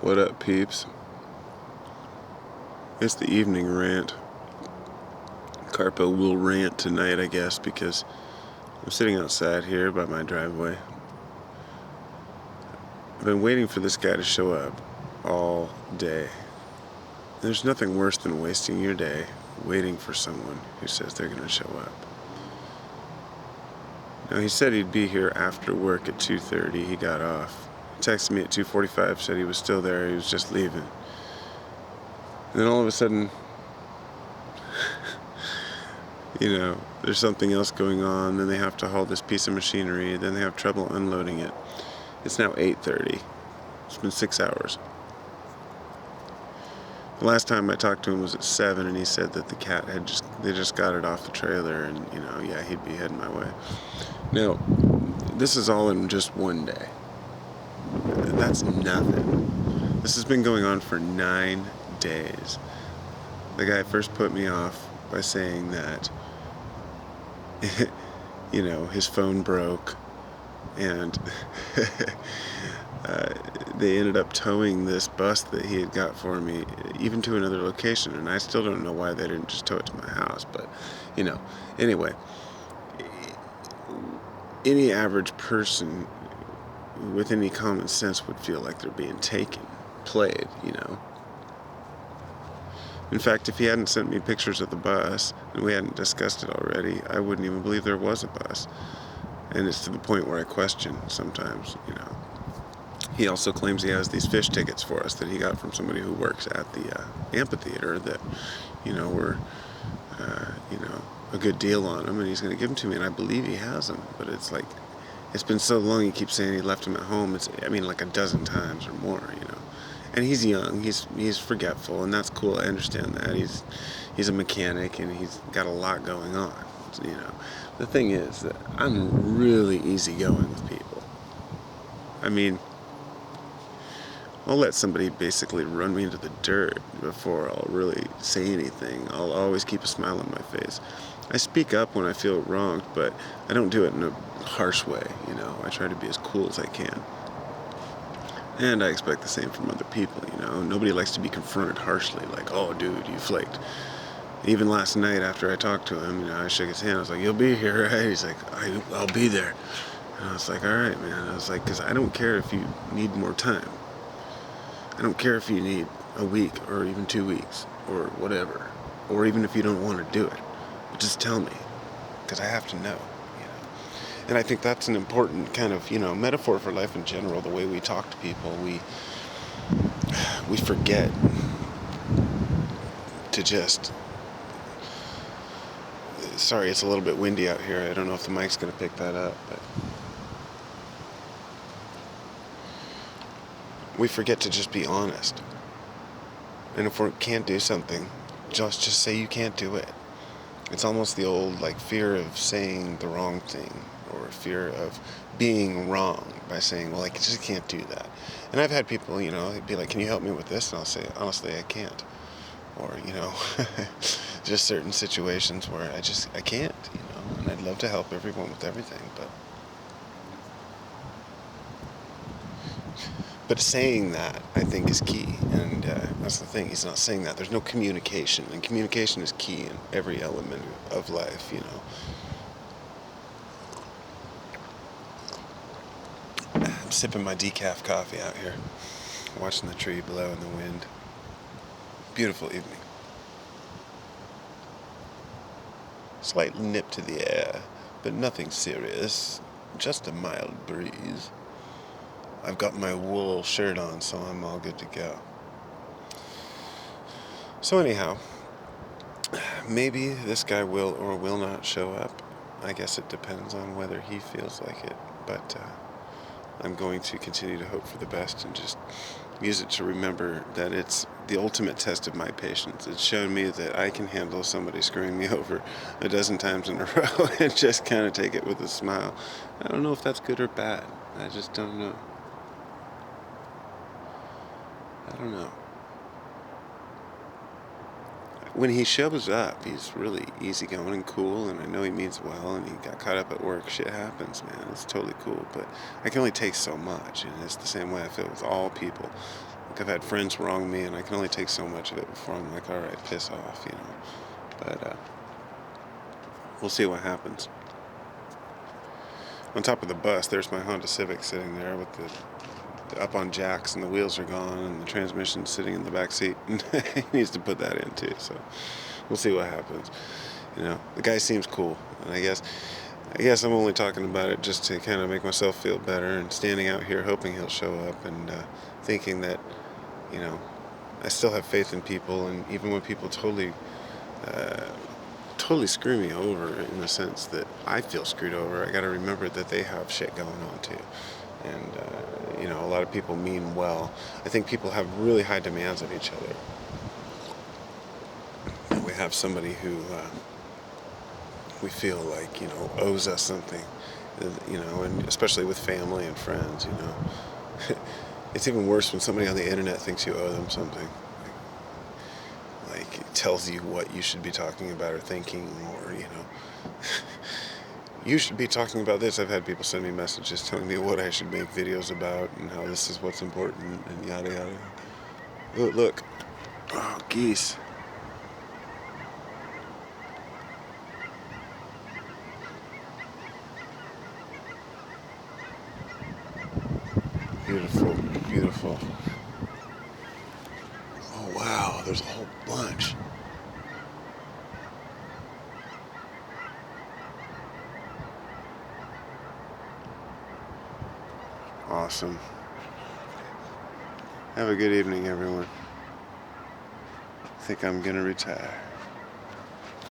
What up, peeps? It's the evening rant. Carpo will rant tonight, I guess, because I'm sitting outside here by my driveway. I've been waiting for this guy to show up all day. There's nothing worse than wasting your day waiting for someone who says they're going to show up. Now, he said he'd be here after work at 2:30. He got off. He texted me at 2:45, said he was still there, he was just leaving. And then all of a sudden, there's something else going on, then they have to haul this piece of machinery, then they have trouble unloading it. It's now 8:30. It's been 6 hours. The last time I talked to him was at 7, and he said that the cat they just got it off the trailer, and he'd be heading my way. Now, this is all in just one day. That's nothing. This has been going on for 9 days. The guy first put me off by saying that his phone broke, and they ended up towing this bus that he had got for me even to another location, and I still don't know why they didn't just tow it to my house, but anyway, any average person with any common sense would feel like they're being played. In fact, if he hadn't sent me pictures of the bus, and we hadn't discussed it already, I wouldn't even believe there was a bus. And it's to the point where I question sometimes, He also claims he has these fish tickets for us that he got from somebody who works at the amphitheater that, were, a good deal on them, and he's going to give them to me, and I believe he has them. But it's like, it's been so long, he keeps saying he left them at home. Like a dozen times or more, And he's young, he's forgetful, and that's cool, I understand that. He's a mechanic, and he's got a lot going on, The thing is that I'm really easygoing with people. I'll let somebody basically run me into the dirt before I'll really say anything. I'll always keep a smile on my face. I speak up when I feel wronged, but I don't do it in a harsh way, I try to be as cool as I can. And I expect the same from other people, Nobody likes to be confronted harshly, like, oh, dude, you flaked. Even last night after I talked to him, I shook his hand. I was like, you'll be here, right? He's like, I'll be there. And I was like, all right, man. I was like, because I don't care if you need more time. I don't care if you need a week or even 2 weeks or whatever, or even if you don't want to do it. But just tell me, because I have to know. And I think that's an important kind of, metaphor for life in general, the way we talk to people. We forget to just... Sorry, it's a little bit windy out here. I don't know if the mic's going to pick that up, but... We forget to just be honest. And if we can't do something, just say you can't do it. It's almost the old, fear of saying the wrong thing, or fear of being wrong by saying, well, I just can't do that. And I've had people, be like, can you help me with this? And I'll say, honestly, I can't. Or, just certain situations where I can't, and I'd love to help everyone with everything, But saying that, I think, is key, and that's the thing. He's not saying that. There's no communication, and communication is key in every element of life, I'm sipping my decaf coffee out here, watching the tree blow in the wind. Beautiful evening. Slight nip to the air, but nothing serious. Just a mild breeze. I've got my wool shirt on, so I'm all good to go. So anyhow, maybe this guy will or will not show up. I guess it depends on whether he feels like it, but I'm going to continue to hope for the best and just use it to remember that it's the ultimate test of my patience. It's shown me that I can handle somebody screwing me over a dozen times in a row and just kind of take it with a smile. I don't know if that's good or bad. I just don't know. I don't know. When he shows up, he's really easygoing and cool, and I know he means well, and he got caught up at work. Shit happens, man. It's totally cool, but I can only take so much, and it's the same way I feel with all people. Like I've had friends wrong me, and I can only take so much of it before I'm like, all right, piss off, you know. But we'll see what happens. On top of the bus, there's my Honda Civic sitting there with the up on jacks, and the wheels are gone, and the transmission's sitting in the back seat. He needs to put that in too. So we'll see what happens. You know, the guy seems cool, and I guess I'm only talking about it just to kind of make myself feel better, and standing out here hoping he'll show up, and thinking that, you know, I still have faith in people, and even when people uh, totally screw me over in the sense that I feel screwed over, I got to remember that they have shit going on too. And, you know, a lot of people mean well. I think people have really high demands of each other. And we have somebody who we feel like, you know, owes us something, you know, and especially with family and friends, you know. It's even worse when somebody on the internet thinks you owe them something. Like it tells you what you should be talking about or thinking, or, you know, you should be talking about this. I've had people send me messages telling me what I should make videos about and how this is what's important and yada yada. Look. Oh, geese. Beautiful, beautiful. Oh, wow, there's a whole bunch. Awesome. Have a good evening, everyone. I think I'm gonna retire.